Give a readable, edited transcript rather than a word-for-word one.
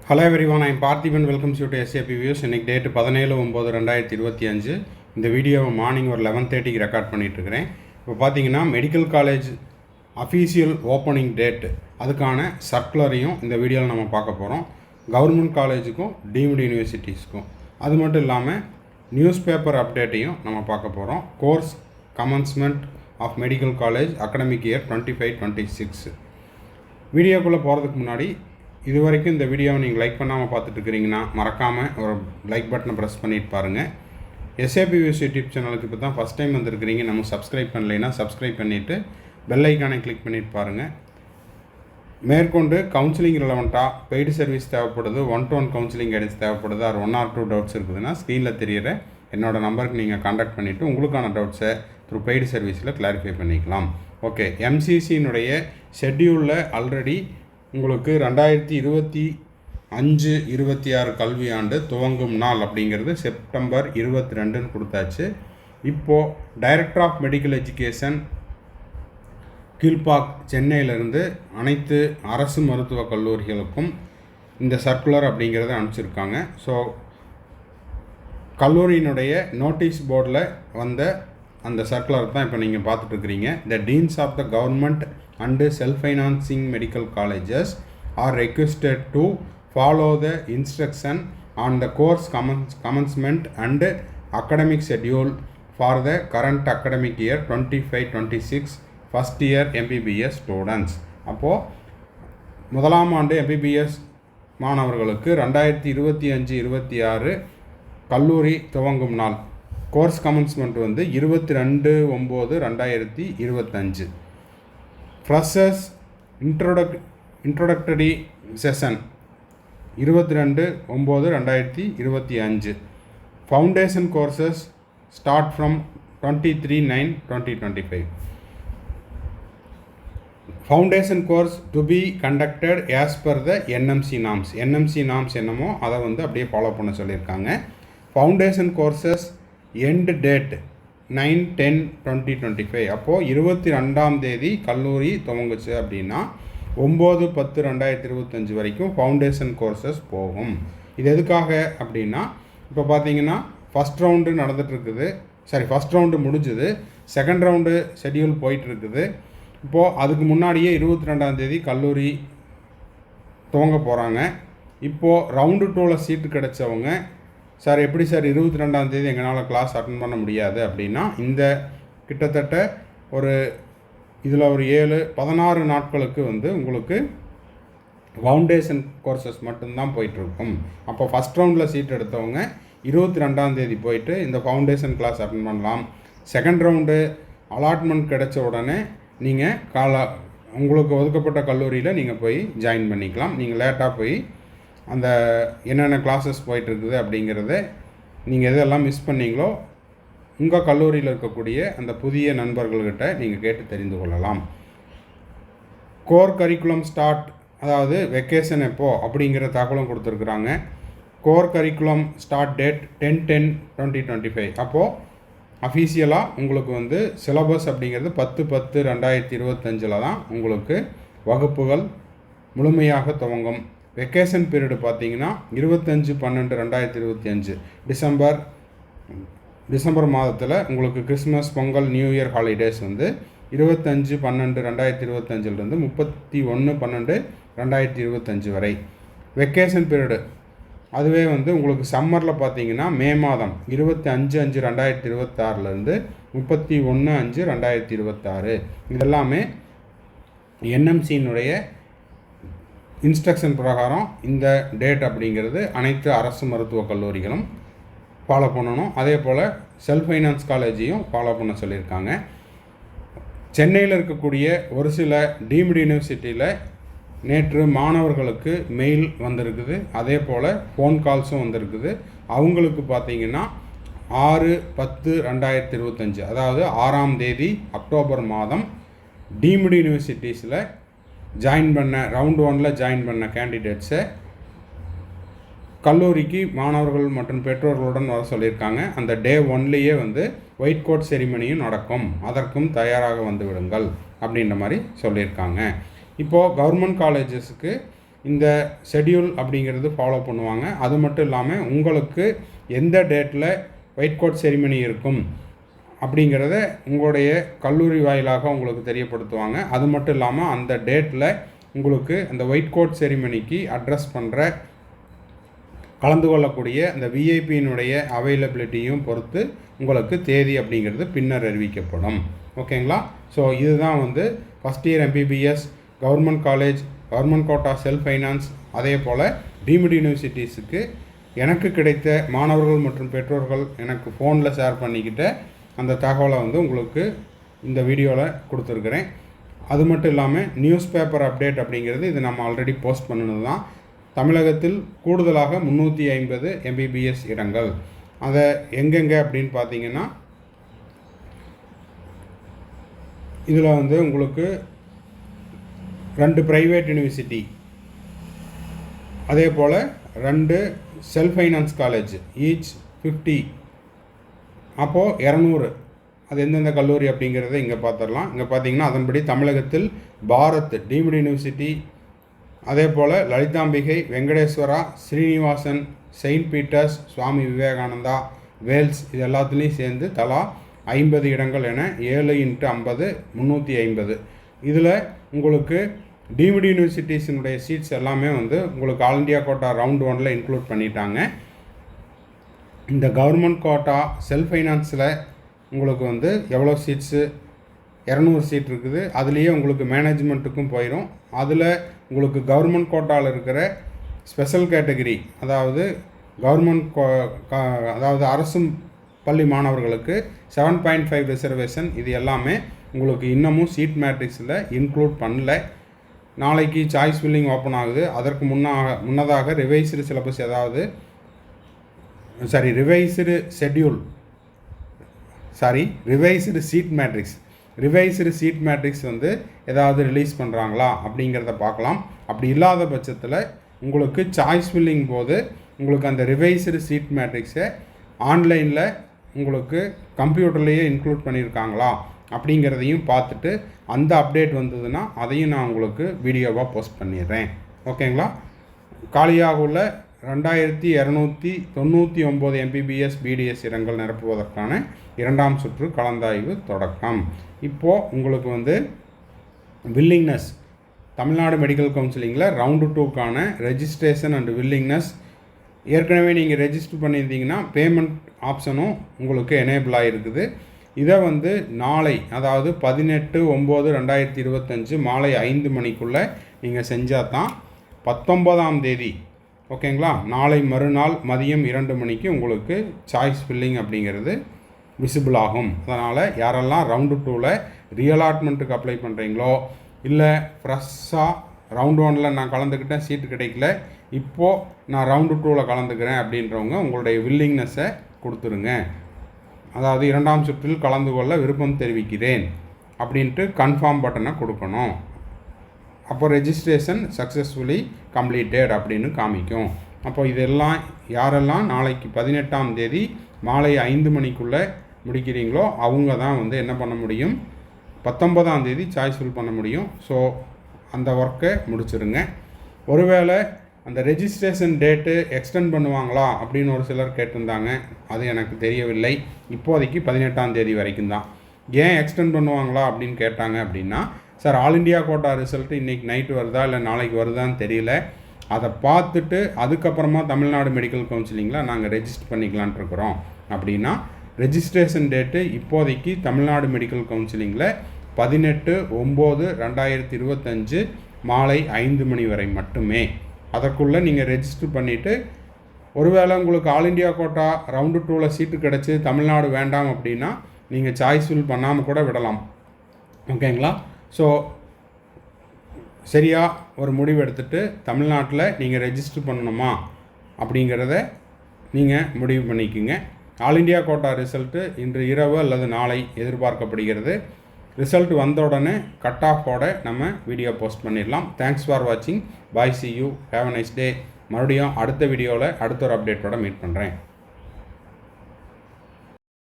Hello everyone, I'm Parthiban. Welcomes you to SAP views. இன்றைக்கி date 17/9/2025. இந்த வீடியோவை மார்னிங் ஒரு 11:30க்கு ரெக்கார்ட் பண்ணிகிட்ருக்கிறேன். இப்போ பார்த்தீங்கன்னா medical college official opening date அதுக்கான சர்க்குலரையும் இந்த வீடியோவில் நம்ம பார்க்க போகிறோம். கவர்மெண்ட் காலேஜுக்கும் டீம்டு யூனிவர்சிட்டிஸ்க்கும் அது மட்டும் இல்லாமல் நியூஸ் பேப்பர் அப்டேட்டையும் நம்ம பார்க்க போகிறோம். Course commencement of medical college academic year 25-26. வீடியோக்குள்ளே போகிறதுக்கு முன்னாடி இது வரைக்கும் இந்த வீடியோவை நீங்கள் லைக் பண்ணாமல் பார்த்துட்ருக்கிறீங்கன்னா மறக்காமல் ஒரு லைக் பட்டனை ப்ரெஸ் பண்ணிட்டு பாருங்கள். எஸ்ஏபி வியூஸ் யூடியூப் சேனலுக்கு இப்போ தான் ஃபஸ்ட் டைம் வந்துருக்கிறீங்க, நம்ம சப்ஸ்கிரைப் பண்ணலைன்னா சப்ஸ்கிரைப் பண்ணிவிட்டு பெல் ஐக்கானை கிளிக் பண்ணிட்டு பாருங்கள். மேற்கொண்டு கவுன்சிலிங் ரிலவெண்ட்டாக பெய்டு சர்வீஸ் தேவைப்படுது, 1-to-1 கவுன்சிலிங் கைடன்ஸ் தேவைப்படுது, ஆர் 1 or 2 டவுட்ஸ் இருக்குதுன்னா ஸ்க்ரீனில் தெரியிற என்னோடய நம்பருக்கு நீங்கள் கான்டாக்ட் பண்ணிவிட்டு உங்களுக்கான டவுட்ஸை த்ரூ பெய்டு சர்வீஸில் கிளாரிஃபை பண்ணிக்கலாம். ஓகே, எம்சிசியினுடைய ஷெட்யூலில் ஆல்ரெடி உங்களுக்கு 2025-26 கல்வியாண்டு துவங்கும் நாள் அப்படிங்கிறது செப்டம்பர் 22ன்னு கொடுத்தாச்சு. இப்போது director of medical education Kilpauk சென்னையிலேருந்து அனைத்து அரசு மருத்துவக் கல்லூரிகளுக்கும் இந்த சர்க்குலர் அப்படிங்கிறத அனுப்பிச்சிருக்காங்க. ஸோ கல்லூரியினுடைய நோட்டீஸ் போர்டில் வந்த அந்த சர்க்குலர் தான் இப்போ நீங்கள் பார்த்துட்ருக்கிறீங்க. The deans of the government and self-financing medical colleges are requested to follow the instruction on the course commencement and academic schedule for the current academic year 25-26 first year MBBS students. அப்போது முதலாம் ஆண்டு MBBS மாணவர்களுக்கு 2025-26 கல்லூரி துவங்கும் நாள். Course commencement வந்து 22/9/2025. Freshers introductory session 22/9/2025. Foundation courses start from 23/9/2025. Foundation course to be conducted as per the NMC norms. NMC norms என்னமோ அதை வந்து அப்படியே ஃபாலோ பண்ண சொல்லியிருக்காங்க. Foundation courses end date 9/10/2025. அப்போது 22ஆம் தேதி கல்லூரி துவங்குச்சு அப்படின்னா 9/10/2025 வரைக்கும் ஃபவுண்டேஷன் கோர்சஸ் போகும். இது எதுக்காக அப்படின்னா இப்போ பார்த்தீங்கன்னா ஃபஸ்ட் ரவுண்டு முடிஞ்சுது, செகண்ட் ரவுண்டு ஷெட்யூல் போயிட்டுருக்குது. இப்போது அதுக்கு முன்னாடியே 22ஆம் தேதி கல்லூரி துவங்க போகிறாங்க. இப்போது ரவுண்டு 2ல் சீட்டு கிடைச்சவங்க, சார் எப்படி சார் 22ஆம் தேதி எங்களால் கிளாஸ் அட்டன் பண்ண முடியாது அப்படின்னா, இந்த கிட்டத்தட்ட ஒரு இதில் ஒரு 16 நாட்களுக்கு வந்து உங்களுக்கு ஃபவுண்டேஷன் கோர்சஸ் மட்டும்தான் போயிட்டுருக்கும். அப்போ ஃபஸ்ட் ரவுண்டில் சீட் எடுத்தவங்க 22ஆம் தேதி போயிட்டு இந்த ஃபவுண்டேஷன் கிளாஸ் அட்டன் பண்ணலாம். செகண்ட் ரவுண்டு அலாட்மெண்ட் கிடைச்ச உடனே நீங்கள் உங்களுக்கு ஒதுக்கப்பட்ட கல்லூரியில் நீங்கள் போய் ஜாயின் பண்ணிக்கலாம். நீங்கள் லேட்டாக போய் அந்த என்னென்ன கிளாஸஸ் போயிட்டுருக்குது அப்படிங்கிறத நீங்கள் எதெல்லாம் மிஸ் பண்ணீங்களோ உங்கள் கல்லூரியில் இருக்கக்கூடிய அந்த புதிய நண்பர்கள்கிட்ட நீங்கள் கேட்டு தெரிந்து கொள்ளலாம். கோர் கரிக்குலம் ஸ்டார்ட், அதாவது வெக்கேஷன் எப்போ அப்படிங்கிற தகவலும் கொடுத்துருக்குறாங்க. Core curriculum start date 10/10/2025. அப்போது அஃபீஷியலாக உங்களுக்கு வந்து சிலபஸ் அப்படிங்கிறது 10/10/2025 தான் உங்களுக்கு வகுப்புகள் முழுமையாக துவங்கும். வெக்கேஷன் பீரியடு பார்த்தீங்கன்னா 25/12/2025 டிசம்பர் மாதத்தில் உங்களுக்கு Christmas, Pongal, new year holidays வந்து 25/12/2025 31/12/2025 வரை வெக்கேஷன் பீரியடு. அதுவே வந்து உங்களுக்கு சம்மரில் பார்த்தீங்கன்னா மே மாதம் 25/5/2026 31/5/2026. இதெல்லாமே என்எம்சியினுடைய இன்ஸ்ட்ரக்ஷன் பிரகாரம் இந்த டேட் அப்படிங்கிறது அனைத்து அரசு மருத்துவக் கல்லூரிகளும் ஃபாலோ பண்ணணும். அதே போல் செல்ஃப் ஃபைனான்ஸ் காலேஜையும் ஃபாலோ பண்ண சொல்லியிருக்காங்க. சென்னையில் இருக்கக்கூடிய ஒரு சில டீம்டு யூனிவர்சிட்டியில் நேற்று மாணவர்களுக்கு மெயில் வந்திருக்குது, அதே போல் ஃபோன் கால்ஸும் வந்திருக்குது. அவங்களுக்கு பார்த்திங்கன்னா 6/10/2025, அதாவது 6ஆம் தேதி அக்டோபர் மாதம் டீம்டு யூனிவர்சிட்டிஸில் ஜாயின் பண்ண ரவுண்ட் 1ல் ஜாயின் பண்ண கேண்டிடேட்ஸை கல்லூரிக்கு மாணவர்கள் மற்றும் பெற்றோர்களுடன் வர சொல்லியிருக்காங்க. அந்த டே 1லேயே வந்து ஒயிட் கோட் செரிமனியும் நடக்கும், அதற்கும் தயாராக வந்து விடுங்கள் அப்படின்ற மாதிரி சொல்லியிருக்காங்க. இப்போது கவர்மெண்ட் காலேஜஸுக்கு இந்த ஷெட்யூல் அப்படிங்கிறது ஃபாலோ பண்ணுவாங்க. அது மட்டும் இல்லாமல் உங்களுக்கு எந்த டேட்டில் ஒயிட் கோட் செரிமனி இருக்கும் அப்படிங்கிறத உங்களுடைய கல்லூரி வாயிலாக உங்களுக்கு தெரியப்படுத்துவாங்க. அது மட்டும் இல்லாமல் அந்த டேட்டில் உங்களுக்கு அந்த ஒயிட் கோட் செரிமனிக்கு அட்ரஸ் பண்ணுற கலந்து கொள்ளக்கூடிய அந்த விஐபியினுடைய அவைலபிலிட்டியும் பொறுத்து உங்களுக்கு தேதி அப்படிங்கிறது பின்னர் அறிவிக்கப்படும். ஓகேங்களா? ஸோ இதுதான் வந்து first year MBBS government college, government quota, self finance, அதே போல் டீம்டு யூனிவர்சிட்டிஸுக்கு எனக்கு கிடைத்த மாணவர்கள் மற்றும் பெற்றோர்கள் எனக்கு ஃபோனில் ஷேர் பண்ணிக்கிட்ட அந்த தகவலை வந்து உங்களுக்கு இந்த வீடியோவில் கொடுத்துருக்குறேன். அது மட்டும் இல்லாமல் நியூஸ் பேப்பர் அப்டேட் அப்படிங்கிறது இது நம்ம ஆல்ரெடி போஸ்ட் பண்ணினது தான். தமிழகத்தில் கூடுதலாக 350 MBBS இடங்கள். அதை எங்கெங்கே அப்படின்னு பார்த்தீங்கன்னா, இதில் வந்து உங்களுக்கு 2 ப்ரைவேட் யூனிவர்சிட்டி, அதே போல் 2 செல்ஃப் ஃபைனான்ஸ் காலேஜ், ஈச் 50, அப்போது 200. அது எந்தெந்த கல்லூரி அப்படிங்கிறத இங்கே பார்த்துடலாம். இங்கே பார்த்தீங்கன்னா அதன்படி தமிழகத்தில் பாரத் டீம்டு யூனிவர்சிட்டி, அதே போல் Lalithambigai, Venkateswara, Srinivasan, Saint Peter's, Swami Vivekananda, Wales, இது எல்லாத்துலேயும் சேர்ந்து தலா 50 இடங்கள் என 7x50 350. இதில் உங்களுக்கு டீம்டு யூனிவர்சிட்டிஸினுடைய சீட்ஸ் எல்லாமே வந்து உங்களுக்கு ஆல் இண்டியா கோட்டா ரவுண்ட் 1ல் இன்க்ளூட் பண்ணிட்டாங்க. இந்த கவர்மெண்ட் கோட்டா செல்ஃப் ஃபைனான்ஸில் உங்களுக்கு வந்து எவ்வளோ சீட்ஸு, 200 சீட் இருக்குது. அதுலேயே உங்களுக்கு மேனேஜ்மெண்ட்டுக்கும் போயிடும். அதில் உங்களுக்கு கவர்மெண்ட் கோட்டாவில் இருக்கிற ஸ்பெஷல் கேட்டகரி, அதாவது கவர்மெண்ட் அதாவது அரசு பள்ளி மாணவர்களுக்கு 7.5 ரிசர்வேஷன், இது எல்லாமே உங்களுக்கு இன்னமும் சீட் மேட்ரிக்ஸில் இன்க்ளூட் பண்ணல. நாளைக்கு சாய்ஸ் ஃபில்லிங் ஓப்பன் ஆகுது. அதற்கு முன்னதாக revised syllabus revised schedule revised seat matrix revised seat matrix வந்து ஏதாவது ரிலீஸ் பண்ணுறாங்களா அப்படிங்கிறத பார்க்கலாம். அப்படி இல்லாத பட்சத்தில் உங்களுக்கு சாய்ஸ் ஃபில்லிங் போது உங்களுக்கு அந்த ரிவைஸ்டு சீட் மேட்ரிக்ஸை ஆன்லைனில் உங்களுக்கு கம்ப்யூட்டர்லேயே இன்க்ளூட் பண்ணியிருக்காங்களா அப்படிங்கிறதையும் பார்த்துட்டு அந்த அப்டேட் வந்ததுன்னா அதையும் நான் உங்களுக்கு வீடியோவாக போஸ்ட் பண்ணிடுறேன். ஓகேங்களா? காலியாக உள்ள 2299 MBBS BDS இடங்கள் நிரப்புவதற்கான 2ஆம் சுற்று கலந்தாய்வு தொடக்கம். இப்போது உங்களுக்கு வந்து வில்லிங்னஸ், தமிழ்நாடு மெடிக்கல் கவுன்சிலிங்கில் ரவுண்டு 2க்கான ரெஜிஸ்ட்ரேஷன் அண்ட் வில்லிங்னஸ் ஏற்கனவே நீங்கள் ரெஜிஸ்டர் பண்ணியிருந்தீங்கன்னா பேமெண்ட் ஆப்ஷனும் உங்களுக்கு எனேபிள் ஆகிருக்குது. இதை வந்து நாளை, அதாவது 18/9/2025 மாலை 5 மணிக்குள்ளே நீங்கள் செஞ்சால் தான் 19ஆம் தேதி, ஓகேங்களா, நாளை மறுநாள் மதியம் 2 மணிக்கு உங்களுக்கு சாய்ஸ் ஃபில்லிங் அப்படிங்கிறது விசிபிள் ஆகும். அதனால் யாரெல்லாம் ரவுண்டு 2ல் ரீஅலாட்மெண்ட்டுக்கு அப்ளை பண்ணுறீங்களோ, இல்லை ஃப்ரெஷ்ஷாக ரவுண்டு 1ல் நான் கலந்துக்கிட்டேன், சீட்டு கிடைக்கல, இப்போது நான் ரவுண்டு 2ல் கலந்துக்கிறேன் அப்படின்றவங்க உங்களுடைய வில்லிங்னஸை கொடுத்துருங்க. அதாவது 2ஆம் சுற்றில் கலந்து கொள்ள விருப்பம் தெரிவிக்கிறேன் அப்படின்ட்டு கன்ஃபார்ம் பட்டனை கொடுக்கணும். அப்போ ரெஜிஸ்ட்ரேஷன் சக்ஸஸ்ஃபுல்லி கம்ப்ளீட்டட் அப்படின்னு காமிக்கும். அப்போ இதெல்லாம் யாரெல்லாம் நாளைக்கு 18ஆம் தேதி மாலை 5 மணிக்குள்ளே முடிக்கிறீங்களோ அவங்க தான் வந்து என்ன பண்ண முடியும், 19ஆம் தேதி சாய்ஸ் ஃபில் பண்ண முடியும். ஸோ அந்த ஒர்க்கை முடிச்சிருங்க. ஒருவேளை அந்த ரெஜிஸ்ட்ரேஷன் டேட்டு எக்ஸ்டெண்ட் பண்ணுவாங்களா அப்படின்னு ஒரு சிலர் கேட்டிருந்தாங்க. அது எனக்கு தெரியவில்லை. இப்போதைக்கு 18ஆம் தேதி வரைக்கும் தான். ஏன் எக்ஸ்டெண்ட் பண்ணுவாங்களா அப்படின்னு கேட்டாங்க அப்படின்னா, sir all India quota result இன்றைக்கி நைட்டு வருதா இல்லை நாளைக்கு வருதான்னு தெரியல, அதை பார்த்துட்டு அதுக்கப்புறமா தமிழ்நாடு மெடிக்கல் கவுன்சிலிங்கில் நாங்கள் ரெஜிஸ்டர் பண்ணிக்கலான்ட்டு இருக்கிறோம் அப்படின்னா, ரெஜிஸ்ட்ரேஷன் டேட்டு இப்போதைக்கு தமிழ்நாடு மெடிக்கல் கவுன்சிலிங்கில் 18/9/2025 மாலை 5 மணி வரை மட்டுமே. அதற்குள்ளே நீங்கள் ரெஜிஸ்டர் பண்ணிவிட்டு, ஒருவேளை உங்களுக்கு ஆல் இண்டியா கோட்டா ரவுண்டு 2ல் சீட்டு கிடச்சி தமிழ்நாடு வேண்டாம் அப்படின்னா நீங்கள் சாய்ஸ் ஃபில் பண்ணாமல் கூட விடலாம். ஓகேங்களா? ஸோ சரியாக ஒரு முடிவு எடுத்துகிட்டு தமிழ்நாட்டில் நீங்கள் ரெஜிஸ்டர் பண்ணணுமா அப்படிங்கிறத நீங்கள் முடிவு பண்ணிக்கோங்க. ஆல் இண்டியா கோட்டா ரிசல்ட்டு இன்று இரவு அல்லது நாளை எதிர்பார்க்கப்படுகிறது. ரிசல்ட் வந்த உடனே கட் ஆஃபோட நம்ம வீடியோ போஸ்ட் பண்ணிடலாம். தேங்க்ஸ் ஃபார் வாட்சிங். Bye, see you, have a nice day. மறுபடியும் அடுத்த வீடியோவில் அடுத்த ஒரு அப்டேட்டோட மீட் பண்ணுறேன்.